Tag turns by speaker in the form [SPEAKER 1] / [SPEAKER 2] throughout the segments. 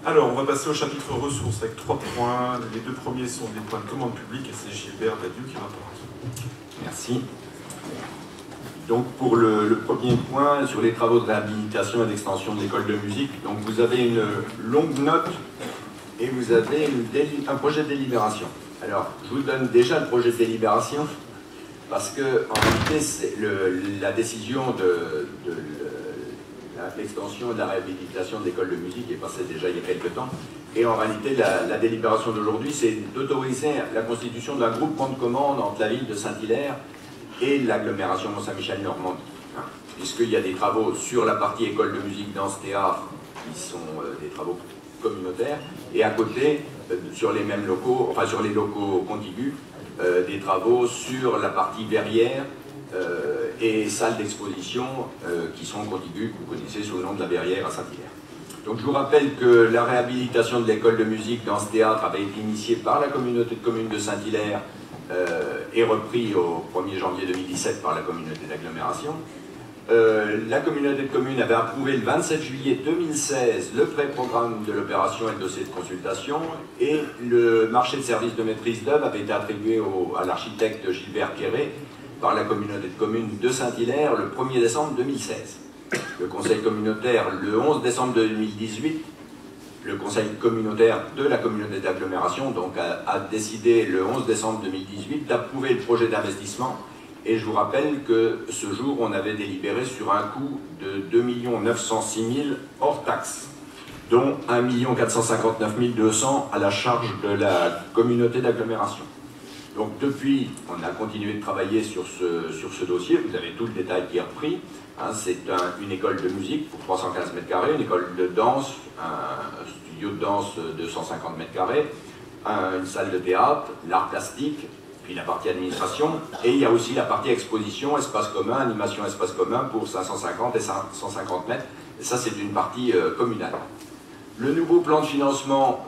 [SPEAKER 1] Alors, on va passer au chapitre ressources avec 3 points. Les 2 premiers sont des points de commande publique et c'est Gilbert Badiou qui rapporte.
[SPEAKER 2] Merci. Donc pour le premier point sur les travaux de réhabilitation et d'extension de l'école de musique, donc vous avez une longue note et vous avez un projet de délibération. Alors je vous donne déjà le projet de délibération parce que en réalité la décision de l'extension et de la réhabilitation de l'école de musique est passée déjà il y a quelques temps. Et en réalité, la délibération d'aujourd'hui, c'est d'autoriser la constitution d'un groupement de commande entre la ville de Saint-Hilaire et l'agglomération Mont-Saint-Michel-Normandie. Puisqu'il y a des travaux sur la partie école de musique, danse, théâtre, qui sont des travaux communautaires, et à côté, sur les mêmes locaux, enfin sur les locaux contigus, des travaux sur la partie verrière, et salles d'exposition qui sont contiguës, que vous connaissez sous le nom de la Verrière à Saint-Hilaire. Donc je vous rappelle que la réhabilitation de l'école de musique dans ce théâtre avait été initiée par la communauté de communes de Saint-Hilaire et repris au 1er janvier 2017 par la communauté d'agglomération. La communauté de communes avait approuvé le 27 juillet 2016 le pré-programme de l'opération et le dossier de consultation, et le marché de services de maîtrise d'œuvre avait été attribué à l'architecte Gilbert Quéré par la communauté de communes de Saint-Hilaire le 1er décembre 2016. Le conseil communautaire, le 11 décembre 2018, le conseil communautaire de la communauté d'agglomération donc a décidé le 11 décembre 2018 d'approuver le projet d'investissement. Et je vous rappelle que ce jour, on avait délibéré sur un coût de 2 906 000 hors taxes, dont 1 459 200 à la charge de la communauté d'agglomération. Donc depuis, on a continué de travailler sur ce dossier. Vous avez tout le détail qui est repris. C'est une école de musique pour 315 m², une école de danse, un studio de danse de 150 m², une salle de théâtre, l'art plastique, puis la partie administration, et il y a aussi la partie exposition, espace commun, animation espace commun pour 550 et 550 mètres. Et ça, c'est une partie communale. Le nouveau plan de financement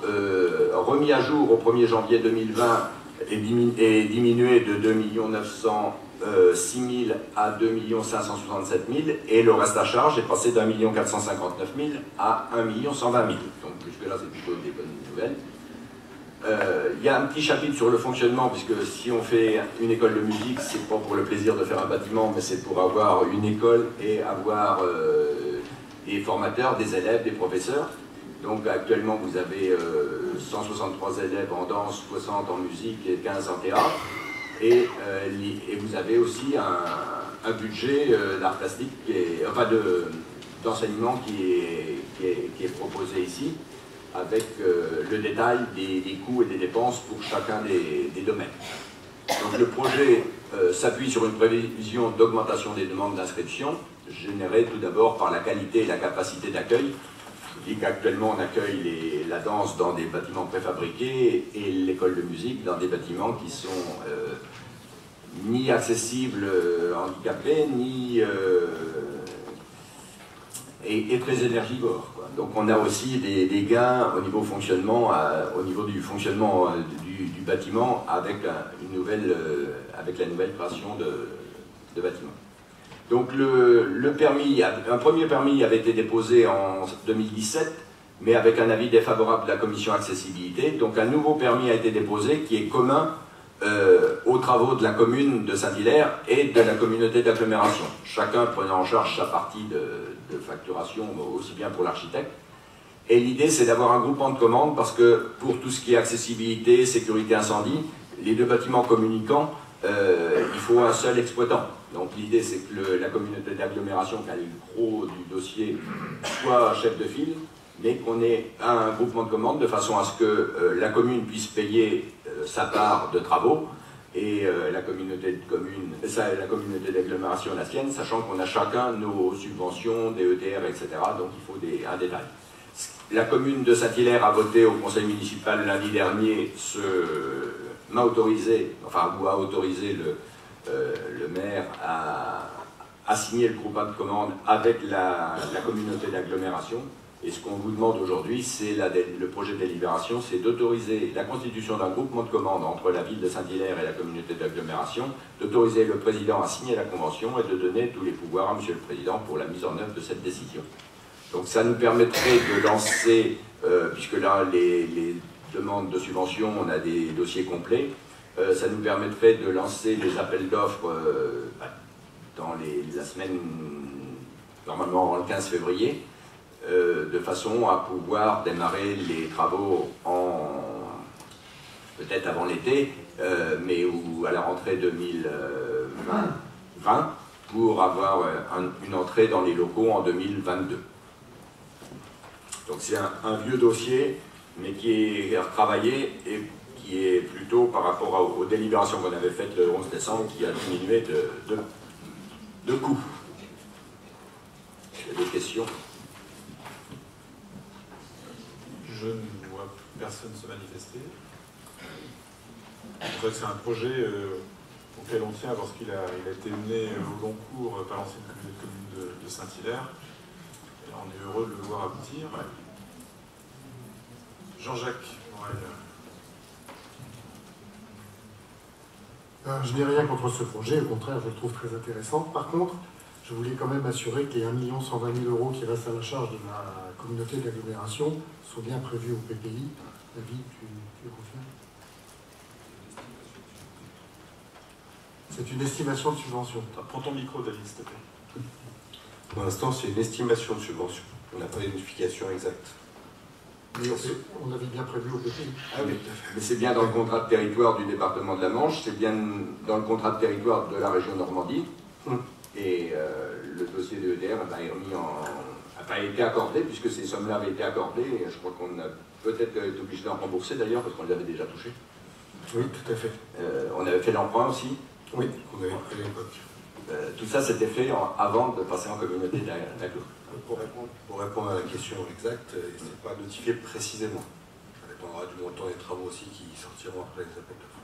[SPEAKER 2] remis à jour au 1er janvier 2020 est diminué de 2 906 000 à 2 567 000, et le reste à charge est passé d'1 459 000 à 1 120 000. Donc jusque-là, c'est plutôt des bonnes nouvelles. Il y a un petit chapitre sur le fonctionnement, puisque si on fait une école de musique, c'est pas pour le plaisir de faire un bâtiment, mais c'est pour avoir une école et avoir des formateurs, des élèves, des professeurs. Donc actuellement, vous avez 163 élèves en danse, 60 en musique et 15 en théâtre. Et vous avez aussi un budget d'art plastique, enfin d'enseignement qui est proposé ici, avec le détail des coûts et des dépenses pour chacun des domaines. Donc le projet s'appuie sur une prévision d'augmentation des demandes d'inscription, générée tout d'abord par la qualité et la capacité d'accueil. Je dis qu'actuellement on accueille la danse dans des bâtiments préfabriqués et l'école de musique dans des bâtiments qui sont ni accessibles handicapés, ni et très énergivores, quoi. Donc on a aussi des gains au niveau fonctionnement, au niveau du fonctionnement du bâtiment avec la nouvelle création de bâtiments. Donc un premier permis avait été déposé en 2017, mais avec un avis défavorable de la commission accessibilité. Donc un nouveau permis a été déposé qui est commun aux travaux de la commune de Saint-Hilaire et de la communauté d'agglomération, chacun prenant en charge sa partie de facturation, aussi bien pour l'architecte. Et l'idée, c'est d'avoir un groupement de commandes, parce que pour tout ce qui est accessibilité, sécurité incendie, les deux bâtiments communicants, il faut un seul exploitant. Donc l'idée, c'est que la communauté d'agglomération, qui a le gros du dossier, soit chef de file, mais qu'on ait un groupement de commandes de façon à ce que la commune puisse payer sa part de travaux, et la communauté de communes, la communauté d'agglomération la sienne, sachant qu'on a chacun nos subventions, DETR, etc. Donc il faut un détail. La commune de Saint-Hilaire a voté au conseil municipal lundi dernier, m'a autorisé, enfin ou a autorisé le maire à signer le groupement de commande avec la communauté d'agglomération. Et ce qu'on vous demande aujourd'hui, c'est le projet de délibération, c'est d'autoriser la constitution d'un groupement de commande entre la ville de Saint-Hilaire et la communauté d'agglomération, d'autoriser le président à signer la convention et de donner tous les pouvoirs à M. le Président pour la mise en œuvre de cette décision. Donc ça nous permettrait de lancer, puisque là les demandes de subvention, on a des dossiers complets, ça nous permettrait de lancer les appels d'offres dans la semaine, normalement le 15 février, de façon à pouvoir démarrer les travaux peut-être avant l'été, mais à la rentrée 2020, pour avoir une entrée dans les locaux en 2022. Donc c'est un vieux dossier, mais qui est retravaillé et qui est plutôt par rapport aux délibérations qu'on avait faites le 11 décembre, qui a diminué de coût. Il y a des questions?
[SPEAKER 1] Je ne vois personne se manifester. Je crois que c'est un projet auquel on tient parce qu'il a été mené au long cours par l'ancienne commune de Saint-Hilaire. Et on est heureux de le voir aboutir. Jean-Jacques Morel.
[SPEAKER 3] Je n'ai rien contre ce projet, au contraire, je le trouve très intéressant. Par contre, je voulais quand même m'assurer que les 1 120 000 € qui restent à la charge de la communauté d'agglomération sont bien prévus au PPI. David, tu confirmes? C'est une estimation de subvention.
[SPEAKER 1] Prends ton micro, David, s'il te plaît.
[SPEAKER 4] Pour l'instant, c'est une estimation de subvention. On n'a pas une notification exacte.
[SPEAKER 3] Mais on avait bien prévu au PPI.
[SPEAKER 2] Ah oui, mais c'est bien dans le contrat de territoire du département de la Manche, c'est bien dans le contrat de territoire de la région Normandie. Et le dossier de EDR n'a pas été accordé, puisque ces sommes-là avaient été accordées. Et je crois qu'on a peut-être été obligé d'en rembourser d'ailleurs, parce qu'on les avait déjà touchés.
[SPEAKER 3] Oui, tout à fait.
[SPEAKER 2] On avait fait l'emprunt aussi.
[SPEAKER 3] Oui,
[SPEAKER 4] On avait pris à l'époque.
[SPEAKER 2] Tout ça s'était fait avant de passer en communauté d'agglo.
[SPEAKER 4] Pour répondre à la question exacte, ce n'est pas notifié précisément. Ça dépendra du montant des travaux aussi qui sortiront après les appels d'offres.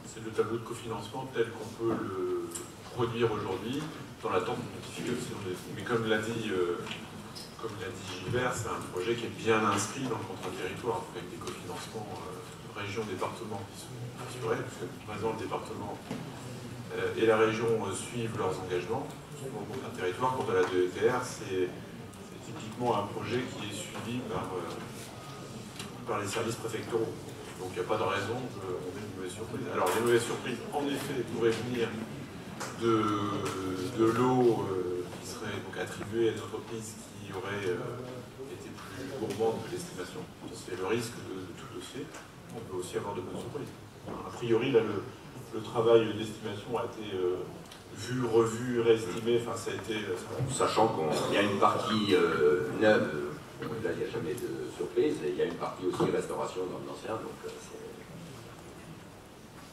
[SPEAKER 1] C'est le tableau de cofinancement tel qu'on peut le produire aujourd'hui, dans l'attente de notification. Mais comme l'a dit Gilbert, c'est un projet qui est bien inscrit dans le contrat de territoire, avec des cofinancements région, département qui sont assurés, parce que par exemple le département et la région suivent leurs engagements. Dans le contrat de territoire, quant à la DETR, c'est typiquement un projet qui est suivi par les services préfectoraux. Donc il n'y a pas de raison qu'on ait une mauvaise surprise. Alors les mauvaises surprises, en effet, pourraient venir de l'eau qui serait donc attribuée à des entreprises qui auraient été plus gourmandes que l'estimation. C'est le risque de tout dossier. On peut aussi avoir de bonnes surprises. A priori, là, le travail d'estimation a été vu, revu, réestimé, enfin ça a été...
[SPEAKER 2] Sachant qu'il y a une partie neuve, là il n'y a jamais de surprise, et il y a une partie aussi restauration dans l'ancien, donc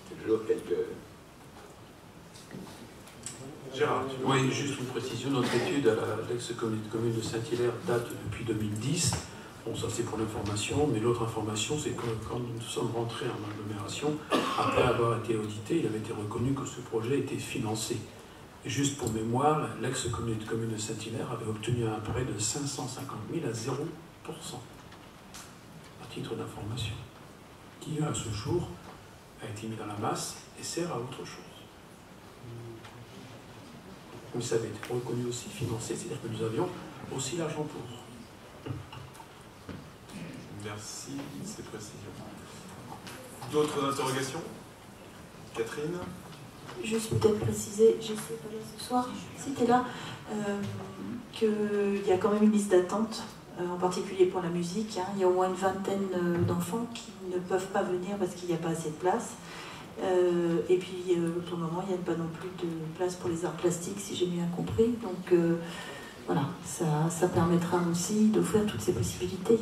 [SPEAKER 2] c'est toujours quelques...
[SPEAKER 1] Gérard,
[SPEAKER 5] Oui, juste une précision, notre étude à l'ex-commune de Saint-Hilaire date depuis 2010. Bon, ça c'est pour l'information, mais l'autre information, c'est que quand nous sommes rentrés en agglomération, après avoir été audité, il avait été reconnu que ce projet était financé. Et juste pour mémoire, l'ex-commune de Saint-Hilaire avait obtenu un prêt de 550 000 à 0%, à titre d'information, qui à ce jour a été mis dans la masse et sert à autre chose. Mais ça avait été reconnu aussi financé, c'est-à-dire que nous avions aussi l'argent pour.
[SPEAKER 1] Merci de ces précisions. D'autres interrogations? Catherine?
[SPEAKER 6] Juste peut-être préciser, je ne sais pas là ce soir, si tu es là, qu'il y a quand même une liste d'attente, en particulier pour la musique. Il y a au moins une vingtaine d'enfants qui ne peuvent pas venir parce qu'il n'y a pas assez de place. Et puis pour le moment, il n'y a pas non plus de place pour les arts plastiques, si j'ai bien compris. Donc voilà, ça permettra aussi d'offrir toutes ces possibilités.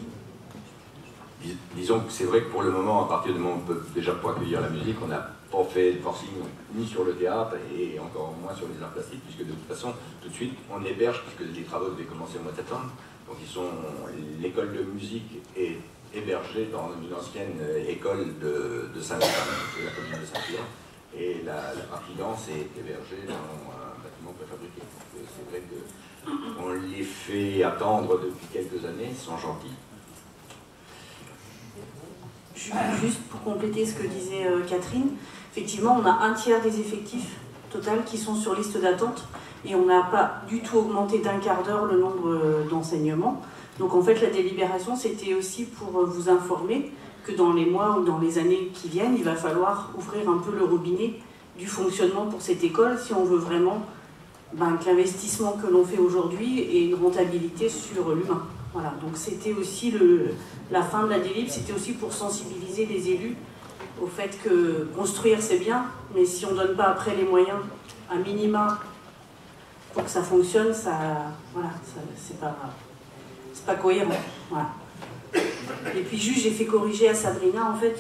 [SPEAKER 2] Disons que c'est vrai que pour le moment, à partir du moment où on peut déjà pas accueillir la musique, on n'a pas fait de forcing ni sur le théâtre et encore moins sur les arts plastiques, puisque de toute façon, tout de suite, on héberge, puisque les travaux devaient commencer au mois de septembre. Donc l'école de musique est hébergée dans une ancienne école de Saint-Hilaire, de la commune de Saint-Hilaire, et la partie danse est hébergée dans un bâtiment préfabriqué. Donc c'est vrai qu'on les fait attendre depuis quelques années, ils sont gentils.
[SPEAKER 6] Juste pour compléter ce que disait Catherine, effectivement, on a un tiers des effectifs total qui sont sur liste d'attente
[SPEAKER 7] et on n'a pas du tout augmenté d'un quart d'heure le nombre d'enseignements. Donc en fait la délibération c'était aussi pour vous informer que dans les mois ou dans les années qui viennent, il va falloir ouvrir un peu le robinet du fonctionnement pour cette école si on veut vraiment que l'investissement que l'on fait aujourd'hui ait une rentabilité sur l'humain. Voilà, donc c'était aussi la fin de la délib, c'était aussi pour sensibiliser les élus au fait que construire c'est bien, mais si on ne donne pas après les moyens à minima pour que ça fonctionne, c'est pas cohérent. Voilà. Et puis juste, j'ai fait corriger à Sabrina, en fait,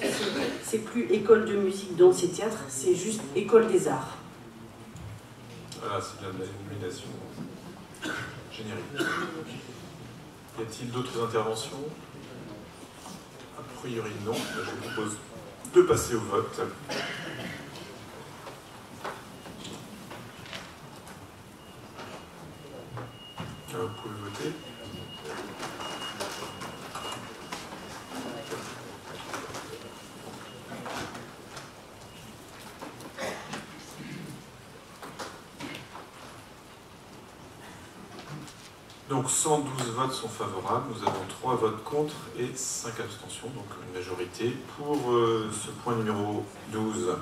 [SPEAKER 7] c'est plus école de musique, danse et théâtre, c'est juste école des arts.
[SPEAKER 1] Voilà, c'est bien de la dénomination générique. Y a-t-il d'autres interventions? A priori non. Je vous propose de passer au vote. Vous pouvez voter. Donc 112 votes sont favorables, nous avons 3 votes contre et 5 abstentions, donc une majorité. Pour ce point numéro 12,